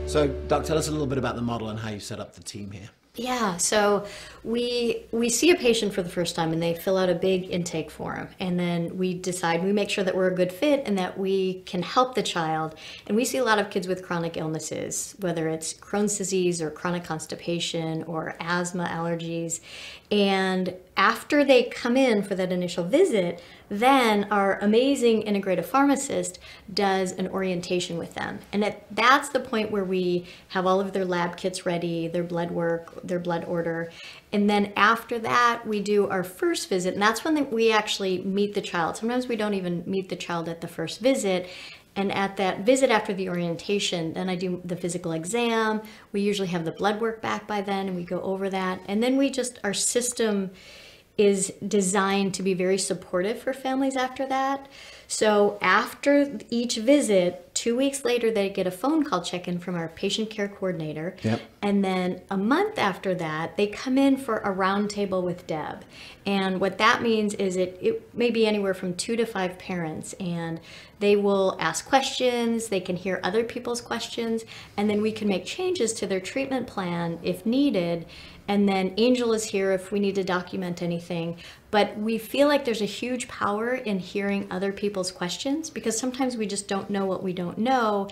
So, Doc, tell us a little bit about the model and how you set up the team here. Yeah, so we see a patient for the first time and they fill out a big intake form, and then we make sure that we're a good fit and that we can help the child. And we see a lot of kids with chronic illnesses, whether it's Crohn's disease or chronic constipation or asthma, allergies. And after they come in for that initial visit, then our amazing integrative pharmacist does an orientation with them. And that's the point where we have all of their lab kits ready, their blood work, their blood order. And then after that, we do our first visit. And that's when we actually meet the child. Sometimes we don't even meet the child at the first visit. And at that visit after the orientation, then I do the physical exam. We usually have the blood work back by then, and we go over that. And then our system is designed to be very supportive for families after that. So after each visit, 2 weeks later, they get a phone call check-in from our patient care coordinator. Yep. And then a month after that, they come in for a roundtable with Deb. And what that means is it may be anywhere from 2 to 5 parents, and they will ask questions, they can hear other people's questions, and then we can make changes to their treatment plan if needed. And then Angel is here if we need to document anything. But we feel like there's a huge power in hearing other people's questions, because sometimes we just don't know what we don't know.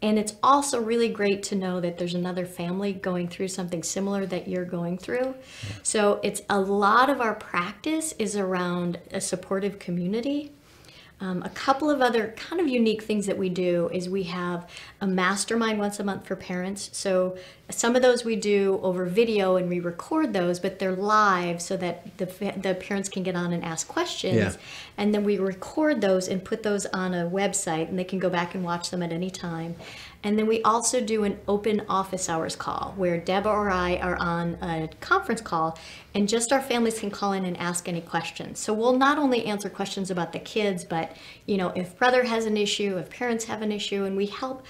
And it's also really great to know that there's another family going through something similar that you're going through. Yeah. So it's a lot of our practice is around a supportive community. A couple of other kind of unique things that we do is we have a mastermind once a month for parents. So some of those we do over video and we record those, but they're live so that the parents can get on and ask questions. Yeah. And then we record those and put those on a website, and they can go back and watch them at any time. And then we also do an open office hours call where Deb or I are on a conference call, and just our families can call in and ask any questions. So we'll not only answer questions about the kids, but if brother has an issue, if parents have an issue, and we help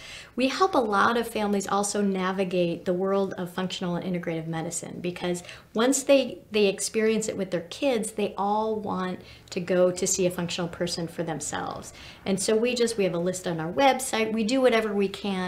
a lot of families also navigate the world of functional and integrative medicine, because once they experience it with their kids, they all want to go to see a functional person for themselves. And so we have a list on our website. We do whatever we can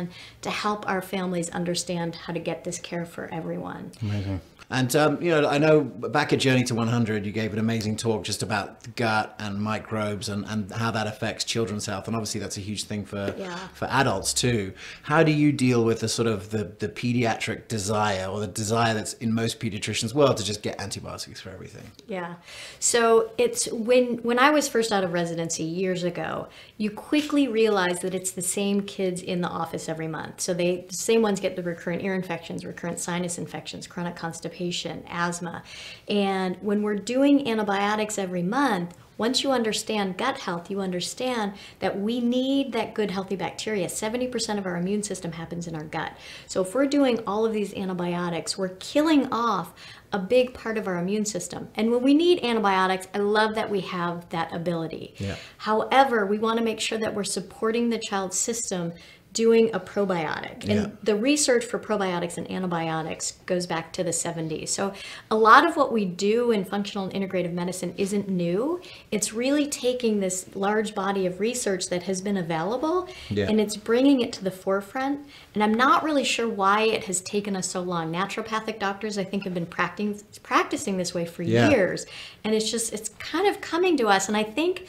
to help our families understand how to get this care for everyone. Amazing. And, I know back at Journey to 100, you gave an amazing talk just about the gut and microbes and how that affects children's health. And obviously that's a huge thing for adults too. How do you deal with the sort of the pediatric desire, or the desire that's in most pediatricians' world, to just get antibiotics for everything? Yeah. So it's when I was first out of residency years ago, you quickly realize that it's the same kids in the office every month. So the same ones get the recurrent ear infections, recurrent sinus infections, chronic constipation, asthma. And when we're doing antibiotics every month, once you understand gut health, you understand that we need that good healthy bacteria. 70% of our immune system happens in our gut. So if we're doing all of these antibiotics, we're killing off a big part of our immune system. And when we need antibiotics, I love that we have that ability. Yeah. However, we want to make sure that we're supporting the child's system doing a probiotic. And the research for probiotics and antibiotics goes back to the 70s. So a lot of what we do in functional and integrative medicine isn't new. It's really taking this large body of research that has been available and it's bringing it to the forefront. And I'm not really sure why it has taken us so long. Naturopathic doctors, I think, have been practicing this way for years. And it's kind of coming to us. And I think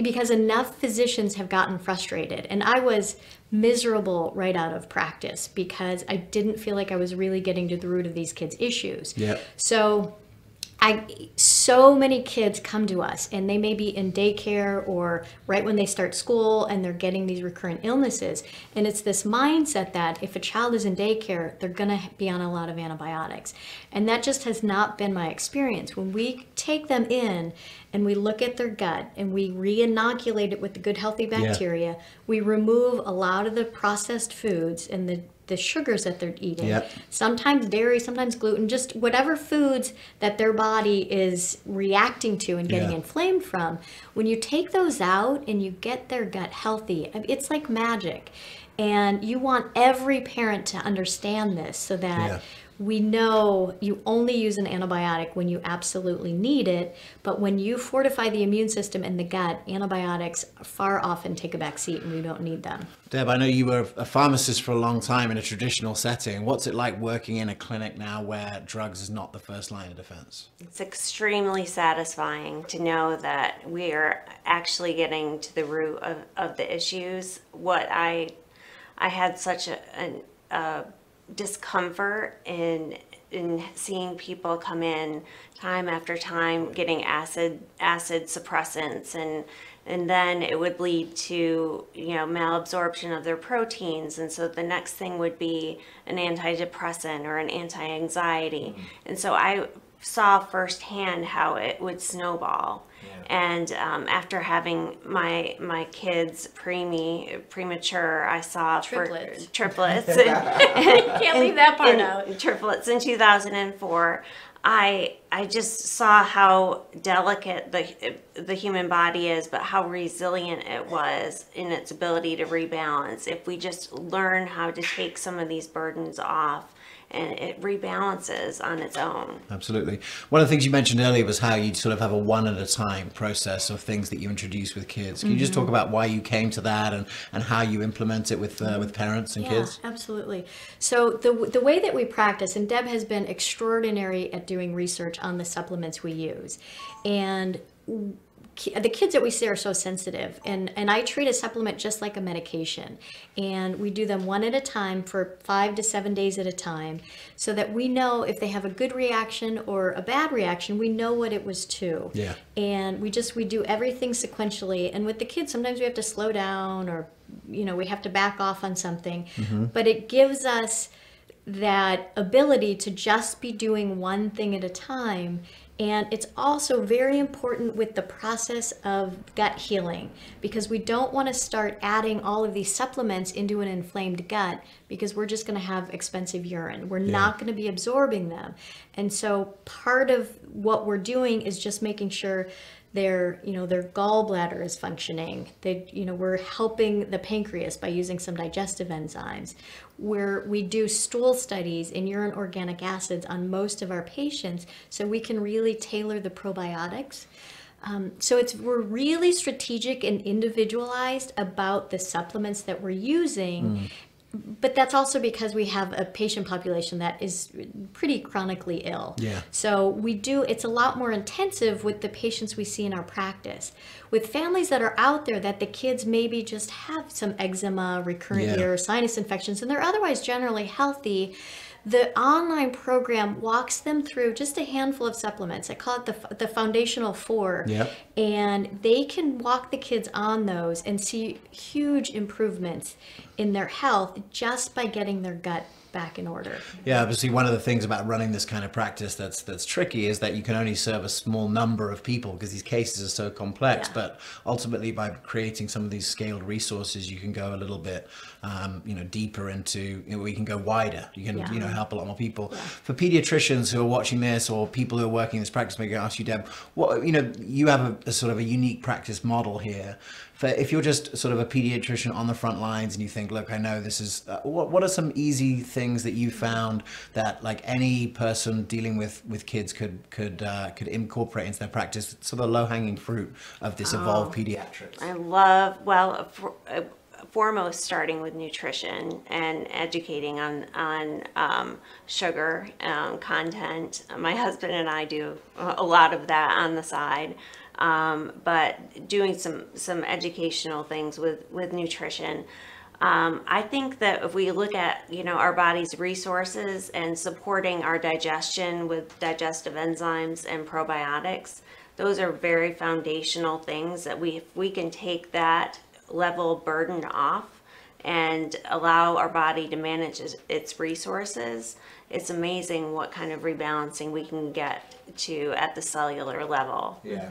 because enough physicians have gotten frustrated, and I was miserable right out of practice because I didn't feel like I was really getting to the root of these kids' issues. So many kids come to us, and they may be in daycare or right when they start school, and they're getting these recurrent illnesses. And it's this mindset that if a child is in daycare, they're going to be on a lot of antibiotics. And that just has not been my experience. When we take them in and we look at their gut and we re-inoculate it with the good healthy bacteria, we remove a lot of the processed foods and the sugars that they're eating, sometimes dairy, sometimes gluten, just whatever foods that their body is reacting to and getting inflamed from. When you take those out and you get their gut healthy, it's like magic. And you want every parent to understand this so that we know you only use an antibiotic when you absolutely need it, but when you fortify the immune system in the gut, antibiotics far often take a back seat and we don't need them. Deb, I know you were a pharmacist for a long time in a traditional setting. What's it like working in a clinic now where drugs is not the first line of defense? It's extremely satisfying to know that we are actually getting to the root of the issues. What I had such a discomfort in seeing people come in time after time getting acid suppressants, and then it would lead to malabsorption of their proteins, and so the next thing would be an antidepressant or an anti-anxiety. And so I saw firsthand how it would snowball. And after having my kids premature, I saw Triplets. Triplets. Can't leave that part out. Triplets in 2004. I just saw how delicate the human body is, but how resilient it was in its ability to rebalance. If we just learn how to take some of these burdens off, and it rebalances on its own. Absolutely. One of the things you mentioned earlier was how you sort of have a one at a time process of things that you introduce with kids. Can you just talk about why you came to that and how you implement it with parents and kids? Absolutely. So the way that we practice, and Deb has been extraordinary at doing research on the supplements we use, and the kids that we see are so sensitive, and I treat a supplement just like a medication, and we do them one at a time for 5 to 7 days at a time, so that we know if they have a good reaction or a bad reaction, we know what it was to. Yeah. And we do everything sequentially, and with the kids sometimes we have to slow down, or we have to back off on something, but it gives us that ability to just be doing one thing at a time. And it's also very important with the process of gut healing, because we don't want to start adding all of these supplements into an inflamed gut, because we're just going to have expensive urine. We're not going to be absorbing them. And so part of what we're doing is just making sure their gallbladder is functioning. We're helping the pancreas by using some digestive enzymes. We do stool studies in urine organic acids on most of our patients, so we can really tailor the probiotics. So we're really strategic and individualized about the supplements that we're using. But that's also because we have a patient population that is pretty chronically ill. Yeah. So it's a lot more intensive with the patients we see in our practice. With families that are out there that the kids maybe just have some eczema, recurrent ear, sinus infections, and they're otherwise generally healthy, the online program walks them through just a handful of supplements. I call it the foundational 4. Yep. And they can walk the kids on those and see huge improvements in their health just by getting their gut back in order. Yeah, obviously one of the things about running this kind of practice that's tricky is that you can only serve a small number of people because these cases are so complex. But ultimately, by creating some of these scaled resources, you can go a little bit deeper into, we can go wider. You can help a lot more people. For pediatricians who are watching this, or people who are working in this practice, maybe ask you, Deb, what you have a sort of a unique practice model here. If you're just sort of a pediatrician on the front lines and you think, look, I know this is, what are some easy things that you found that like any person dealing with kids could incorporate into their practice, sort of low-hanging fruit of this evolved pediatrics? I love, foremost starting with nutrition and educating on sugar content. My husband and I do a lot of that on the side. But doing some educational things with nutrition. I think that if we look at, our body's resources and supporting our digestion with digestive enzymes and probiotics, those are very foundational things that if we can take that level of burden off and allow our body to manage its resources, it's amazing what kind of rebalancing we can get to at the cellular level. Yeah.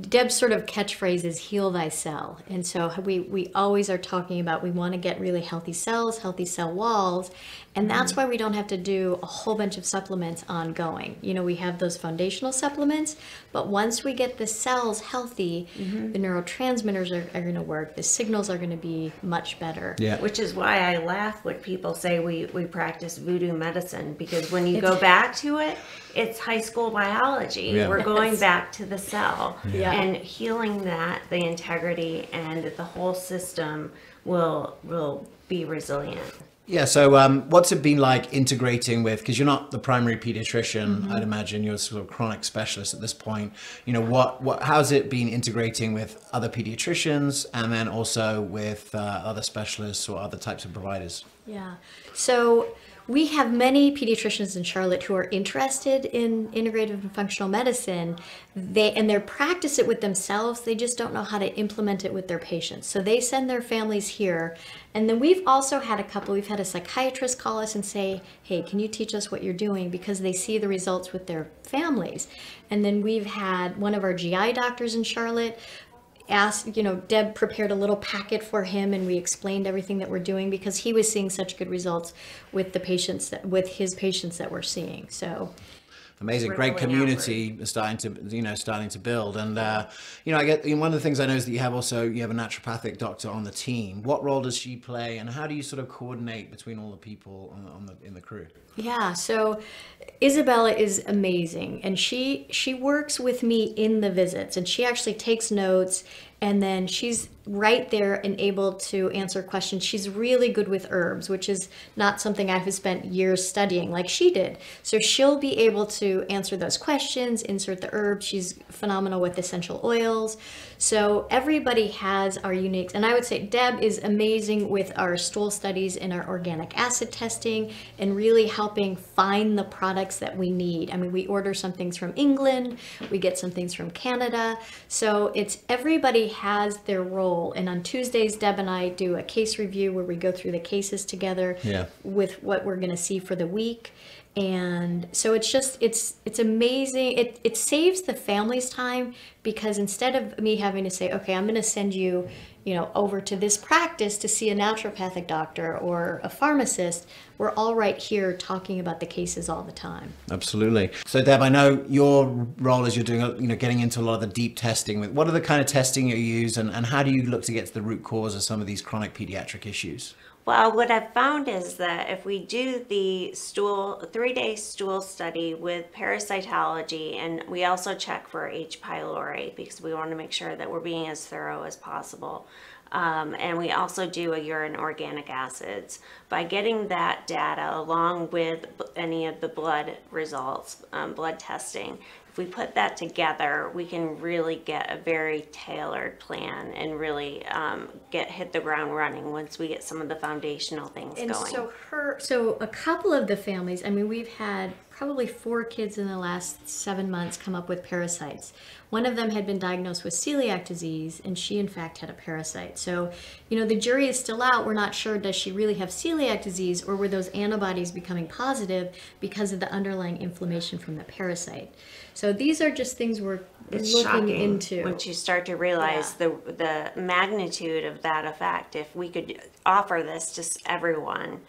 Deb's sort of catchphrase is heal thyself. And so we always are talking about, we want to get really healthy cells, healthy cell walls. And that's why we don't have to do a whole bunch of supplements ongoing. You know, we have those foundational supplements, but once we get the cells healthy, the neurotransmitters are going to work. The signals are going to be much better. Yeah. Which is why I laugh when people say we practice voodoo medicine, because when you go back to it, it's high school biology. Yeah. We're going back to the cell and Yeah. healing that, the integrity, and the whole system will be resilient. Yeah, so what's it been like integrating with, because you're not the primary pediatrician, I'd imagine you're a sort of chronic specialist at this point. You know, how's it been integrating with other pediatricians and then also with other specialists or other types of providers? Yeah. So we have many pediatricians in Charlotte who are interested in integrative and functional medicine. They practice it with themselves. They just don't know how to implement it with their patients. So they send their families here. And then we've also had we've had a psychiatrist call us and say, hey, can you teach us what you're doing? Because they see the results with their families. And then we've had one of our GI doctors in Charlotte asked, Deb prepared a little packet for him, and we explained everything that we're doing because he was seeing such good results with his patients that we're seeing. So amazing, great community starting to build. And I get one of the things I know is that you have a naturopathic doctor on the team. What role does she play, and how do you sort of coordinate between all the people in the crew? Yeah, so Isabella is amazing, and she works with me in the visits, and she actually takes notes, and then she's right there and able to answer questions. She's really good with herbs, which is not something I've spent years studying like she did. So she'll be able to answer those questions, insert the herbs. She's phenomenal with essential oils. So everybody has our uniques. And I would say Deb is amazing with our stool studies and our organic acid testing and really helping find the products that we need. I mean, we order some things from England, we get some things from Canada. So everybody has their role. And on Tuesdays, Deb and I do a case review where we go through the cases together with what we're going to see for the week. And so it's amazing. It saves the family's time, because instead of me having to say, okay, I'm going to send you, over to this practice to see a naturopathic doctor or a pharmacist, we're all right here talking about the cases all the time. Absolutely. So Deb, I know your role is you're doing, getting into a lot of the deep testing. What are the kind of testing you use, and how do you look to get to the root cause of some of these chronic pediatric issues? Well, what I've found is that if we do the 3-day stool study with parasitology, and we also check for H. pylori because we want to make sure that we're being as thorough as possible. And we also do a urine organic acids. By getting that data along with any of the blood results, blood testing, if we put that together, we can really get a very tailored plan and really hit the ground running once we get some of the foundational things going. So a couple of the families, I mean, we've had probably 4 kids in the last 7 months come up with parasites. One of them had been diagnosed with celiac disease, and she in fact had a parasite. So, the jury is still out. We're not sure, does she really have celiac disease, or were those antibodies becoming positive because of the underlying inflammation from the parasite? So these are just things we're looking into. Once you start to realize the magnitude of that effect, if we could offer this to everyone,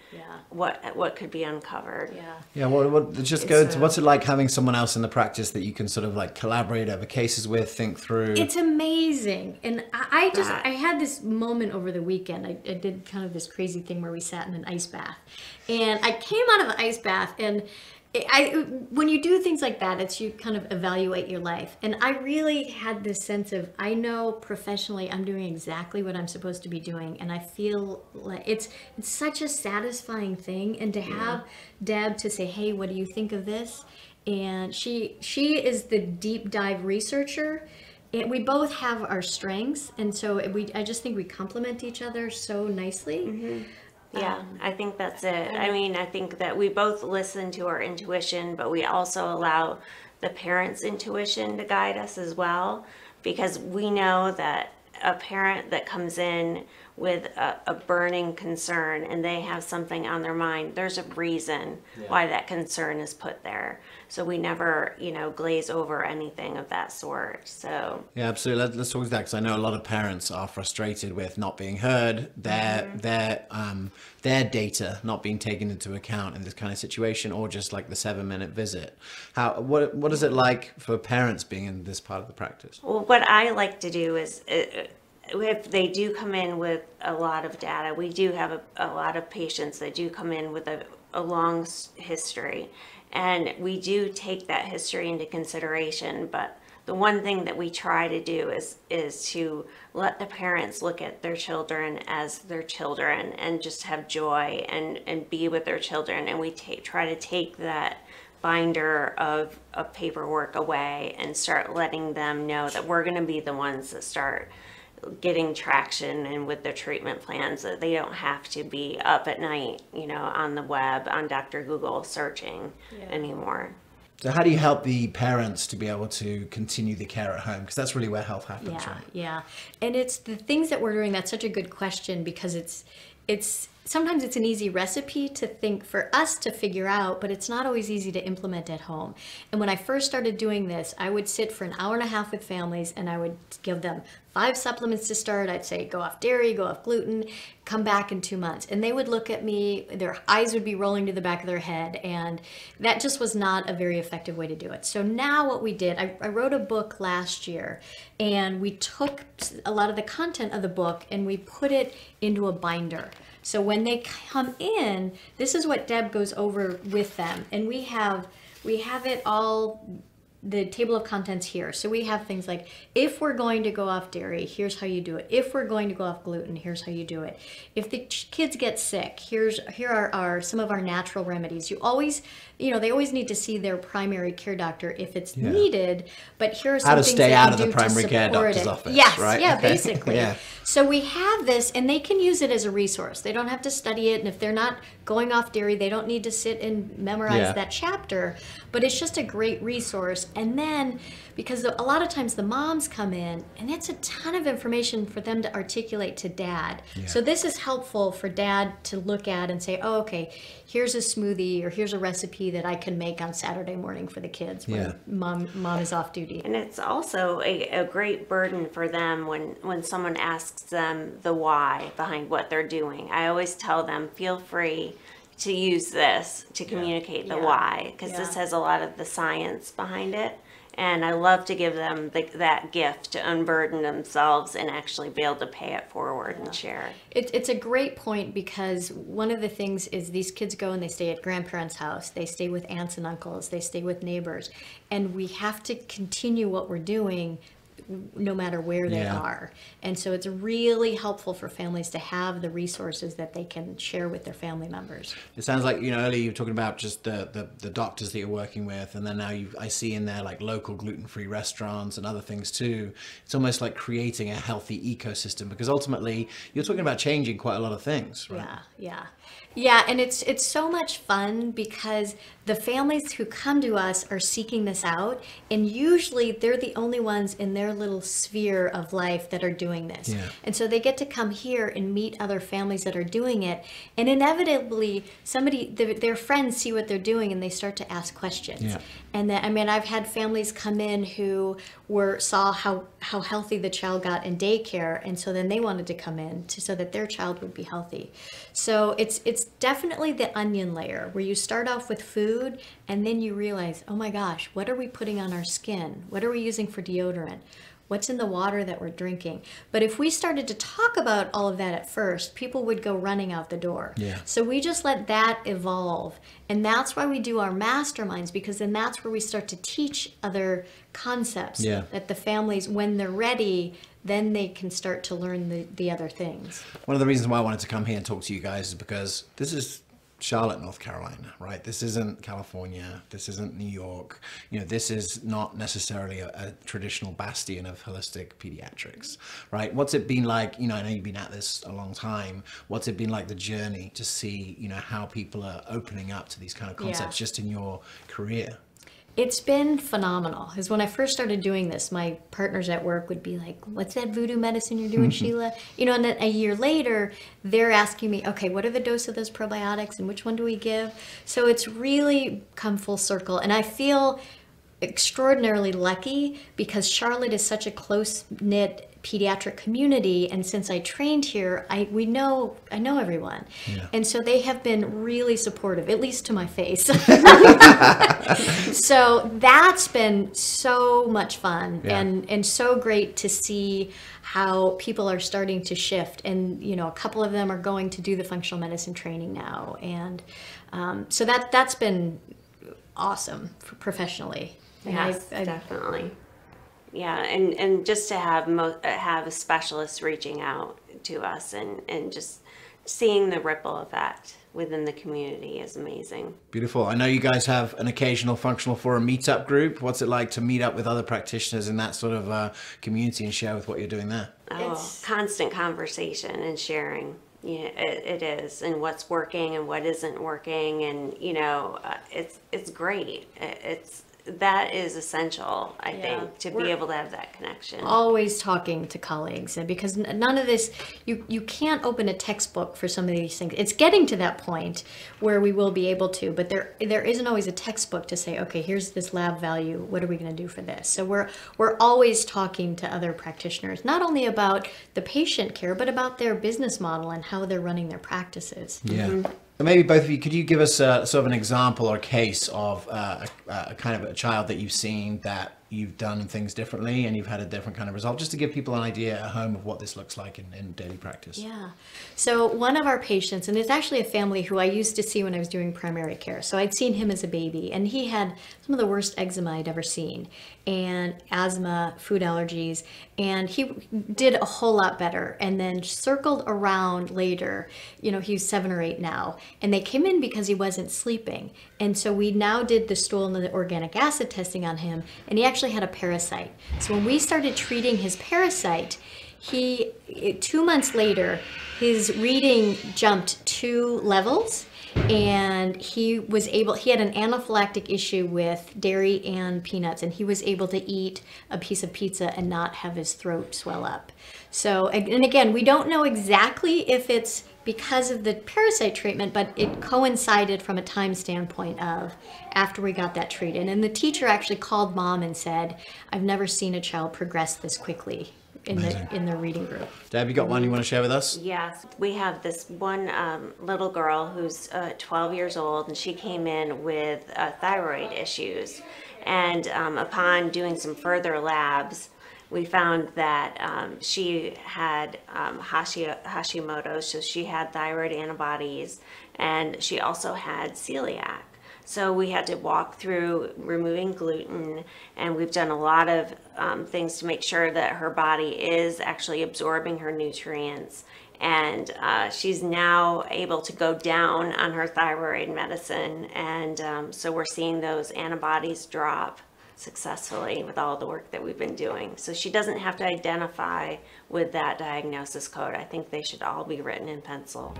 what could be uncovered? What's it like having someone else in the practice that you can sort of like collaborate over cases with, think through? It's amazing. And I had this moment over the weekend. I did kind of this crazy thing where we sat in an ice bath, and I came out of the ice bath, and when you do things like that, it's you kind of evaluate your life. And I really had this sense of, I know professionally I'm doing exactly what I'm supposed to be doing. And I feel like it's such a satisfying thing. And to have Deb to say, hey, what do you think of this? And she is the deep dive researcher. And we both have our strengths. And so I just think we complement each other so nicely. Mm-hmm. Yeah, I think that's it. I mean, I think that we both listen to our intuition, but we also allow the parents' intuition to guide us as well, because we know that a parent that comes in with a burning concern and they have something on their mind, there's a reason why that concern is put there. So we never, glaze over anything of that sort. So yeah, absolutely. Let's talk about that, because I know a lot of parents are frustrated with not being heard, their data not being taken into account in this kind of situation, or just like the 7-minute visit. What is it like for parents being in this part of the practice? Well, what I like to do is, if they do come in with a lot of data, we do have a lot of patients that do come in with a long history, and we do take that history into consideration. But the one thing that we try to do is to let the parents look at their children as their children and just have joy and be with their children. And we try to take that binder of paperwork away and start letting them know that we're going to be the ones that start getting traction and with their treatment plans, that they don't have to be up at night, on the web, on Dr. Google searching anymore. So how do you help the parents to be able to continue the care at home? Because that's really where health happens, right? Yeah. And it's the things that we're doing. That's such a good question, because it's sometimes it's an easy recipe to think for us to figure out, but it's not always easy to implement at home. And when I first started doing this, I would sit for an hour and a half with families and I would give them 5 supplements to start. I'd say, go off dairy, go off gluten, come back in 2 months. And they would look at me, their eyes would be rolling to the back of their head. And that just was not a very effective way to do it. So now what we did, I wrote a book last year, and we took a lot of the content of the book and we put it into a binder. So when they come in, this is what Deb goes over with them. And we have it all, the table of contents here. So we have things like, if we're going to go off dairy, here's how you do it. If we're going to go off gluten, here's how you do it. If the kids get sick, here are some of our natural remedies. You always, they always need to see their primary care doctor if it's needed, but here are some things stay that out you of the do primary to care support doctor's it. office, Yes, right? yeah, Okay. basically. Yeah. So we have this, and they can use it as a resource. They don't have to study it, and if they're not going off dairy, they don't need to sit and memorize that chapter, but it's just a great resource. And then, because a lot of times the moms come in, and it's a ton of information for them to articulate to dad. Yeah. So this is helpful for dad to look at and say, oh, okay, here's a smoothie, or here's a recipe that I can make on Saturday morning for the kids when mom is off duty. And it's also a great burden for them when someone asks them the why behind what they're doing. I always tell them, feel free to use this to communicate the why, because this has a lot of the science behind it. And I love to give them that gift to unburden themselves and actually be able to pay it forward and share. It's a great point, because one of the things is these kids go and they stay at grandparents' house, they stay with aunts and uncles, they stay with neighbors, and we have to continue what we're doing no matter where they are. And so it's really helpful for families to have the resources that they can share with their family members. It sounds like, earlier you were talking about just the doctors that you're working with, and then now I see in there like local gluten-free restaurants and other things too. It's almost like creating a healthy ecosystem, because ultimately you're talking about changing quite a lot of things, right? Yeah, and it's so much fun, because the families who come to us are seeking this out, and usually they're the only ones in their little sphere of life that are doing this. Yeah. And so they get to come here and meet other families that are doing it, and inevitably their friends see what they're doing and they start to ask questions. Yeah. And then, I've had families come in who saw how healthy the child got in daycare, and so then they wanted to come in so that their child would be healthy. So it's definitely the onion layer, where you start off with food and then you realize, oh my gosh, what are we putting on our skin? What are we using for deodorant? What's in the water that we're drinking? But if we started to talk about all of that at first, people would go running out the door. Yeah. So we just let that evolve. And that's why we do our masterminds, because then that's where we start to teach other concepts that the families, when they're ready, then they can start to learn the other things. One of the reasons why I wanted to come here and talk to you guys is because this is Charlotte, North Carolina, right? This isn't California. This isn't New York. This is not necessarily a traditional bastion of holistic pediatrics, right? What's it been like? I know you've been at this a long time. What's it been like, the journey to see, how people are opening up to these kind of concepts just in your career? It's been phenomenal. Because when I first started doing this, my partners at work would be like, "What's that voodoo medicine you're doing, Sheila?" You know, and then a year later, they're asking me, "Okay, what are the dose of those probiotics, and which one do we give?" So it's really come full circle, and I feel extraordinarily lucky because Charlotte is such a close-knit pediatric community, and since I trained here, I know everyone. Yeah. And so they have been really supportive, at least to my face. So that's been so much fun. Yeah. And so great to see how people are starting to shift, and you know, a couple of them are going to do the functional medicine training now, and so that's been awesome professionally. And Yes, definitely. Yeah, and just to have a specialist reaching out to us and just seeing the ripple effect within the community is amazing. Beautiful. I know you guys have an occasional functional forum meetup group. What's it like to meet up with other practitioners in that sort of community and share with what you're doing there? It's constant conversation and sharing. Yeah, it is, and what's working and what isn't working, and you know, it's great. That is essential, I think, to be able to have that connection. Always talking to colleagues, and because none of this, you can't open a textbook for some of these things. It's getting to that point where we will be able to, but there isn't always a textbook to say, okay, here's this lab value. What are we going to do for this? So we're always talking to other practitioners, not only about the patient care, but about their business model and how they're running their practices. Yeah. Mm-hmm. Maybe both of you, could you give us sort of an example or a case of a kind of a child that you've seen that you've done things differently and you've had a different kind of result, just to give people an idea at home of what this looks like in daily practice? Yeah. So one of our patients, and it's actually a family who I used to see when I was doing primary care. So I'd seen him as a baby, and he had some of the worst eczema I'd ever seen, and asthma, food allergies, and he did a whole lot better, and then circled around later. You know, he's 7 or 8 now, and they came in because he wasn't sleeping. And so we now did the stool and the organic acid testing on him, and he actually had a parasite. So when we started treating his parasite, 2 months later, his reading jumped 2 levels, and he had an anaphylactic issue with dairy and peanuts, and he was able to eat a piece of pizza and not have his throat swell up. So, and again, we don't know exactly if it's because of the parasite treatment, but it coincided from a time standpoint of after we got that treated. And the teacher actually called mom and said, "I've never seen a child progress this quickly in the reading group." Deb, you got one you want to share with us? Yes, we have this one little girl who's 12 years old, and she came in with thyroid issues. And upon doing some further labs, we found that she had Hashimoto's, so she had thyroid antibodies, and she also had celiac. So we had to walk through removing gluten, and we've done a lot of things to make sure that her body is actually absorbing her nutrients. And she's now able to go down on her thyroid medicine, and so we're seeing those antibodies drop successfully with all the work that we've been doing. So she doesn't have to identify with that diagnosis code. I think they should all be written in pencil.